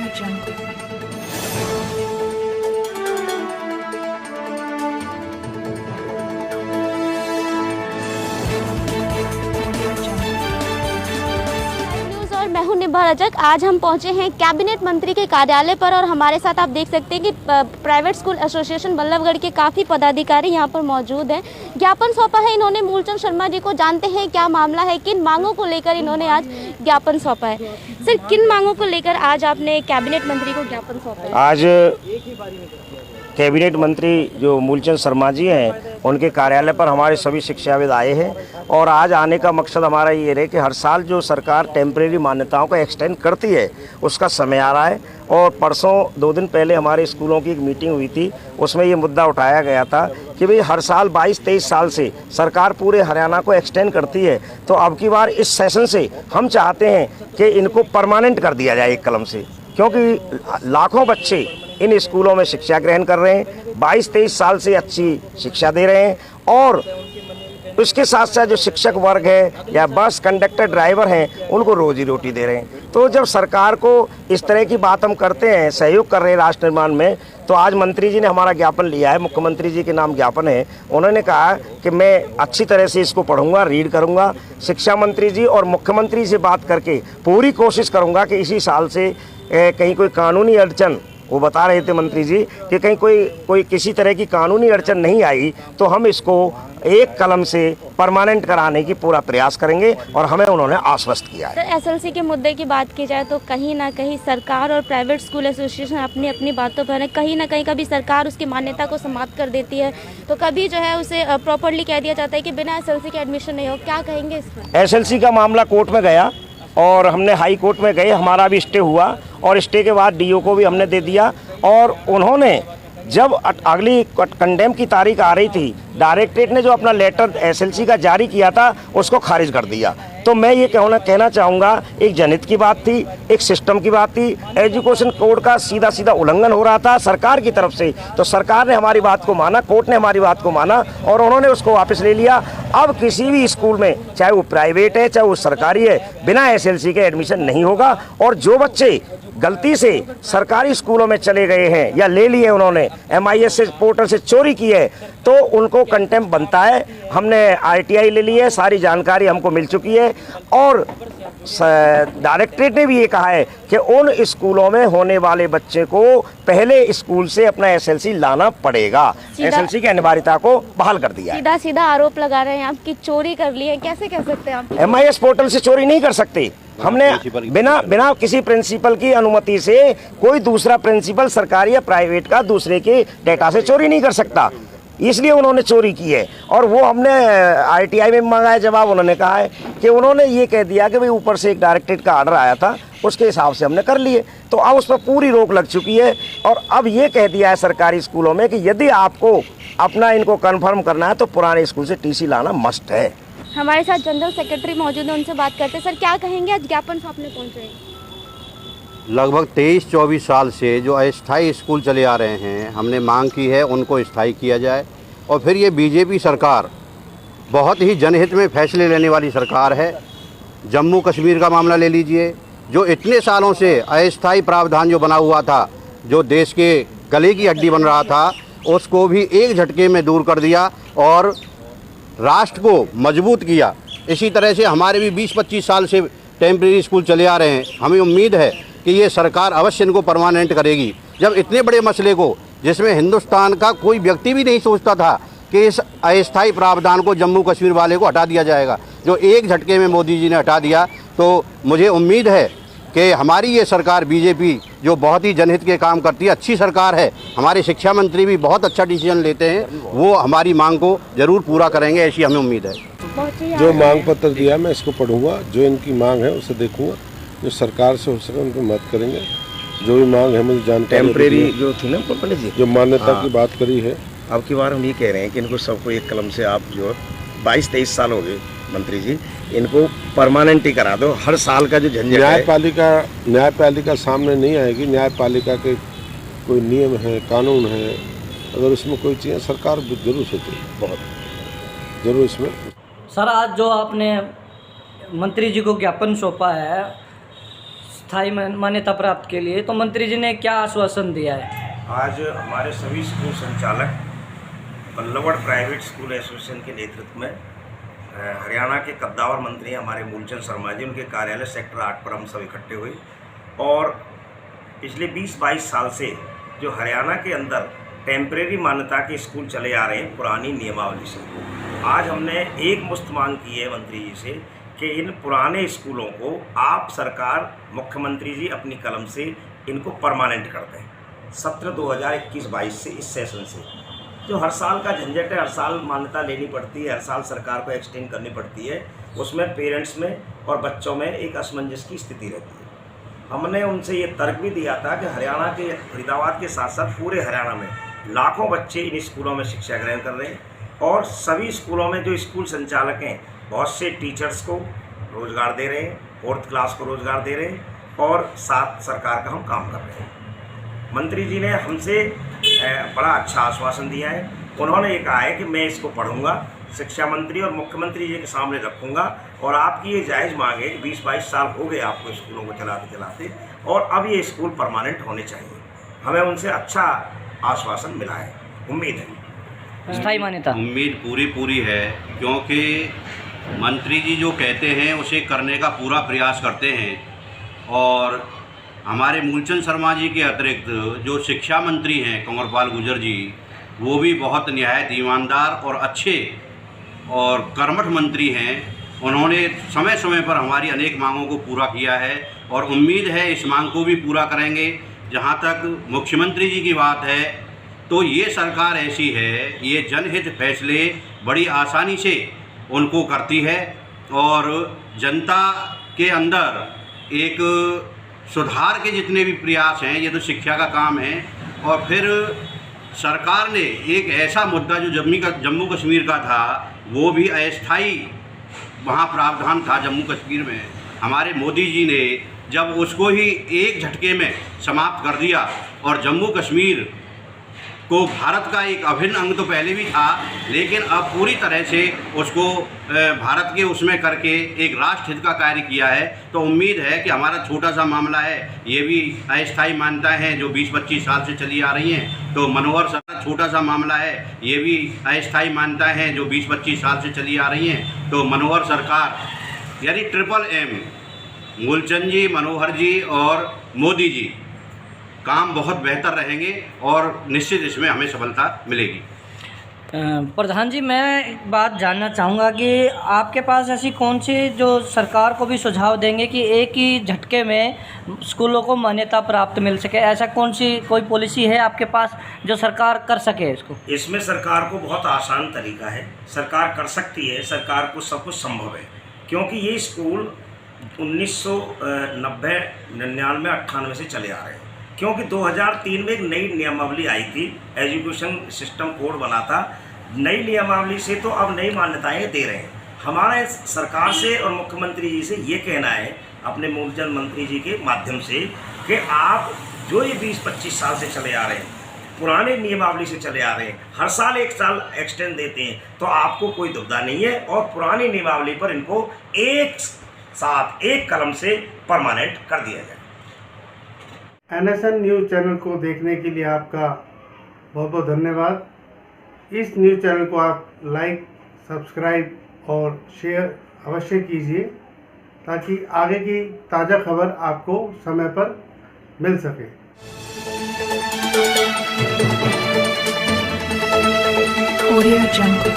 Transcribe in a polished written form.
मैं हूं निभा रजक। आज हम पहुंचे हैं कैबिनेट मंत्री के कार्यालय पर और हमारे साथ आप देख सकते हैं कि प्राइवेट स्कूल एसोसिएशन बल्लभगढ़ के काफ़ी पदाधिकारी यहां पर मौजूद हैं। ज्ञापन सौंपा है इन्होंने मूलचंद शर्मा जी को। जानते हैं क्या मामला है, किन मांगों को लेकर इन्होंने आज ज्ञापन सौंपा है। सर, किन मांगों को लेकर आज आपने कैबिनेट मंत्री को ज्ञापन सौंपा है? आज कैबिनेट मंत्री जो मूलचंद शर्मा जी हैं उनके कार्यालय पर हमारे सभी शिक्षाविद आए हैं और आज आने का मकसद हमारा ये है कि हर साल जो सरकार टेम्परेरी मान्यताओं को एक्सटेंड करती है उसका समय आ रहा है। और परसों 2 दिन पहले हमारे स्कूलों की एक मीटिंग हुई थी, उसमें ये मुद्दा उठाया गया था कि भाई हर साल 22-23 साल से सरकार पूरे हरियाणा को एक्सटेंड करती है, तो अब की बार इस सेशन से हम चाहते हैं कि इनको परमानेंट कर दिया जाए एक कलम से, क्योंकि लाखों बच्चे इन स्कूलों में शिक्षा ग्रहण कर रहे हैं, 22-23 साल से अच्छी शिक्षा दे रहे हैं और उसके साथ साथ जो शिक्षक वर्ग है या बस कंडक्टर ड्राइवर हैं उनको रोजी रोटी दे रहे हैं। तो जब सरकार को इस तरह की बात हम करते हैं, सहयोग कर रहे हैं राष्ट्र निर्माण में, तो आज मंत्री जी ने हमारा ज्ञापन लिया है, मुख्यमंत्री जी के नाम ज्ञापन है। उन्होंने कहा कि मैं अच्छी तरह से इसको पढ़ूंगा, रीड करूंगा, शिक्षा मंत्री जी और मुख्यमंत्री से बात करके पूरी कोशिश करूंगा कि इसी साल से कहीं कोई कानूनी अड़चन, वो बता रहे थे मंत्री जी कि कहीं कोई किसी तरह की कानूनी अड़चन नहीं आई तो हम इसको एक कलम से परमानेंट कराने की पूरा प्रयास करेंगे और हमें उन्होंने आश्वस्त किया है। सर, एसएलसी के मुद्दे की बात की जाए तो कहीं ना कहीं सरकार और प्राइवेट स्कूल एसोसिएशन अपनी अपनी बातों पर है। कहीं ना कहीं कभी सरकार उसकी मान्यता को समाप्त कर देती है तो कभी जो है उसे प्रॉपरली कह दिया जाता है कि बिना एसएलसी के एडमिशन नहीं हो। क्या कहेंगे इस पर? एसएलसी का मामला कोर्ट में गया और हमने हाई कोर्ट में गए, हमारा भी स्टे हुआ और स्टे के बाद डीओ को भी हमने दे दिया और उन्होंने जब अगली कंडेम की तारीख आ रही थी, डायरेक्टरेट ने जो अपना लेटर एसएलसी का जारी किया था उसको खारिज कर दिया। तो मैं ये कहना चाहूँगा, एक जनहित की बात थी, एक सिस्टम की बात थी, एजुकेशन कोड का सीधा सीधा उल्लंघन हो रहा था सरकार की तरफ से। तो सरकार ने हमारी बात को माना, कोर्ट ने हमारी बात को माना और उन्होंने उसको वापस ले लिया। अब किसी भी स्कूल में, चाहे वो प्राइवेट है चाहे वो सरकारी है, बिना एसएलसी के एडमिशन नहीं होगा। और जो बच्चे गलती से सरकारी स्कूलों में चले गए हैं या ले लिए उन्होंने MIS से पोर्टल से चोरी की है तो उनको कंटेम्प्ट बनता है। हमने RTI ले ली है, सारी जानकारी हमको मिल चुकी है और डायरेक्टरेट ने भी ये कहा है कि उन स्कूलों में होने वाले बच्चे को पहले स्कूल से अपना एसएलसी लाना पड़ेगा। एसएलसी की अनिवार्यता को बहाल कर दिया है। सीधा आरोप लगा रहे हैं आप कि चोरी कर ली है। कैसे कह सकते हैं आप? MIS पोर्टल से चोरी नहीं कर सकते। हमने बिना किसी प्रिंसिपल की अनुमति से कोई दूसरा प्रिंसिपल सरकारी या प्राइवेट का दूसरे के डेटा से चोरी नहीं कर सकता, इसलिए उन्होंने चोरी की है। और वो हमने RTI में मांगा है जवाब, उन्होंने कहा है कि उन्होंने ये कह दिया कि भाई ऊपर से एक डायरेक्टरेट का आर्डर आया था, उसके हिसाब से हमने कर लिए। तो अब उस पर पूरी रोक लग चुकी है और अब ये कह दिया है सरकारी स्कूलों में कि यदि आपको अपना इनको कन्फर्म करना है तो पुराने स्कूल से TC लाना मस्ट है। हमारे साथ जनरल सेक्रेटरी मौजूद है, उनसे बात करते हैं। सर, क्या कहेंगे, आज ज्ञापन सौंपने पहुंचे हैं? लगभग 23-24 साल से जो अस्थायी स्कूल चले आ रहे हैं, हमने मांग की है उनको स्थायी किया जाए। और फिर ये बीजेपी सरकार बहुत ही जनहित में फैसले लेने वाली सरकार है। जम्मू कश्मीर का मामला ले लीजिए, जो इतने सालों से अस्थायी प्रावधान जो बना हुआ था, जो देश के गले की हड्डी बन रहा था, उसको भी एक झटके में दूर कर दिया और राष्ट्र को मजबूत किया। इसी तरह से हमारे भी 20-25 साल से टेम्परेरी स्कूल चले आ रहे हैं। हमें उम्मीद है कि ये सरकार अवश्य इनको परमानेंट करेगी। जब इतने बड़े मसले को, जिसमें हिंदुस्तान का कोई व्यक्ति भी नहीं सोचता था कि इस अस्थायी प्रावधान को जम्मू कश्मीर वाले को हटा दिया जाएगा, जो एक झटके में मोदी जी ने हटा दिया, तो मुझे उम्मीद है कि हमारी ये सरकार बीजेपी जो बहुत ही जनहित के काम करती है, अच्छी सरकार है। हमारे शिक्षा मंत्री भी बहुत अच्छा डिसीजन लेते हैं, वो हमारी मांग को ज़रूर पूरा करेंगे, ऐसी हमें उम्मीद है। जो मांग पत्र दिया मैं इसको पढ़ूंगा, जो इनकी मांग है उसे देखूंगा, जो सरकार से हो सके उनको मदद करेंगे। जो भी मांग है मुझे जानकारी, टेम्परेरी जो थी ना पंडित जी, जो मान्यता की बात करी है, अब की बार हम ये कह रहे हैं कि इनको सबको एक कलम से आप जो 22-23 साल हो गए मंत्री जी, इनको परमानेंट ही करा दो। हर साल का जो झंझट है, न्यायपालिका सामने नहीं आएगी। न्यायपालिका के कोई नियम है, कानून है, अगर उसमें कोई चीज़ सरकार जरूर सोचेगी, बहुत जरूर इसमें। सर, आज जो आपने मंत्री जी को ज्ञापन सौंपा है, स्थायी मान्यता प्राप्त के लिए, तो मंत्री जी ने क्या आश्वासन दिया है? आज हमारे सभी स्कूल संचालक बल्लभगढ़ प्राइवेट स्कूल एसोसिएशन के नेतृत्व में हरियाणा के कद्दावर मंत्री हमारे मूलचंद शर्मा जी, उनके कार्यालय सेक्टर 8 पर हम सब इकट्ठे हुए और पिछले 20-22 साल से जो हरियाणा के अंदर टेम्परेरी मान्यता के स्कूल चले आ रहे हैं पुरानी नियमावली से, आज हमने एक मुश्त मांग की है मंत्री जी से कि इन पुराने स्कूलों को आप सरकार मुख्यमंत्री जी अपनी कलम से इनको परमानेंट कर दें। सत्र 2021-22 से, इस सेशन से जो हर साल का झंझट है, हर साल मान्यता लेनी पड़ती है, हर साल सरकार को एक्सटेंड करनी पड़ती है, उसमें पेरेंट्स में और बच्चों में एक असमंजस की स्थिति रहती है। हमने उनसे ये तर्क भी दिया था कि हरियाणा के फरीदाबाद के साथ साथ पूरे हरियाणा में लाखों बच्चे इन स्कूलों में शिक्षा ग्रहण कर रहे हैं और सभी स्कूलों में जो स्कूल संचालक हैं बहुत से टीचर्स को रोज़गार दे रहे हैं, 4th क्लास को रोज़गार दे रहे हैं और साथ सरकार का हम काम कर रहे हैं। मंत्री जी ने हमसे बड़ा अच्छा आश्वासन दिया है। उन्होंने ये कहा है कि मैं इसको पढ़ूंगा, शिक्षा मंत्री और मुख्यमंत्री जी के सामने रखूंगा और आपकी ये जायज़ मांग है कि 20-22 साल हो गए आपको स्कूलों को चलाते चलाते और अब ये स्कूल परमानेंट होने चाहिए। हमें उनसे अच्छा आश्वासन मिला है, उम्मीद है। स्थायी मान्यता उम्मीद पूरी है, क्योंकि मंत्री जी जो कहते हैं उसे करने का पूरा प्रयास करते हैं और हमारे मूलचंद शर्मा जी के अतिरिक्त जो शिक्षा मंत्री हैं कंवरपाल गुर्जर जी, वो भी बहुत निहायत ईमानदार और अच्छे और कर्मठ मंत्री हैं। उन्होंने समय समय पर हमारी अनेक मांगों को पूरा किया है और उम्मीद है इस मांग को भी पूरा करेंगे। जहाँ तक मुख्यमंत्री जी की बात है तो ये सरकार ऐसी है, ये जनहित फैसले बड़ी आसानी से उनको करती है और जनता के अंदर एक सुधार के जितने भी प्रयास हैं, ये तो शिक्षा का काम है। और फिर सरकार ने एक ऐसा मुद्दा जो जम्मू कश्मीर का था, वो भी अस्थायी वहाँ प्रावधान था जम्मू कश्मीर में, हमारे मोदी जी ने जब उसको ही एक झटके में समाप्त कर दिया और जम्मू कश्मीर को भारत का एक अभिन्न अंग तो पहले भी था, लेकिन अब पूरी तरह से उसको भारत के उसमें करके एक राष्ट्र हित का कार्य किया है। तो उम्मीद है कि हमारा छोटा सा मामला है, ये भी अस्थायी मान्यताएं हैं जो 20-25 साल से चली आ रही हैं। तो मनोहर सर छोटा सा मामला है, ये भी अस्थायी मान्यताएं हैं जो 20-25 साल से चली आ रही हैं। तो मनोहर सरकार यानी MMM मूलचंद जी, मनोहर जी और मोदी जी काम बहुत बेहतर रहेंगे और निश्चित इसमें हमें सफलता मिलेगी। प्रधान जी, मैं एक बात जानना चाहूँगा कि आपके पास ऐसी कौन सी जो सरकार को भी सुझाव देंगे कि एक ही झटके में स्कूलों को मान्यता प्राप्त मिल सके, ऐसा कौन सी कोई पॉलिसी है आपके पास जो सरकार कर सके इसको? इसमें सरकार को बहुत आसान तरीका है, सरकार कर सकती है, सरकार को सब कुछ संभव है, क्योंकि ये स्कूल 1990, 99, 98 से चले आ रहे हैं। क्योंकि 2003 में एक नई नियमावली आई थी, एजुकेशन सिस्टम कोड बना था, नई नियमावली से तो अब नई मान्यताएं दे रहे हैं। हमारा सरकार से और मुख्यमंत्री जी से ये कहना है अपने मूलचंद मंत्री जी के माध्यम से कि आप जो ये 20-25 साल से चले आ रहे हैं, पुराने नियमावली से चले आ रहे हैं, हर साल 1 साल एक्सटेंड देते हैं, तो आपको कोई दुविधा नहीं है और पुरानी नियमावली पर इनको एक साथ एक कलम से परमानेंट कर दिया जाए। NSN न्यूज़ चैनल को देखने के लिए आपका बहुत बहुत धन्यवाद। इस न्यूज़ चैनल को आप लाइक, सब्सक्राइब और शेयर अवश्य कीजिए ताकि आगे की ताज़ा खबर आपको समय पर मिल सके। Audio Jungle.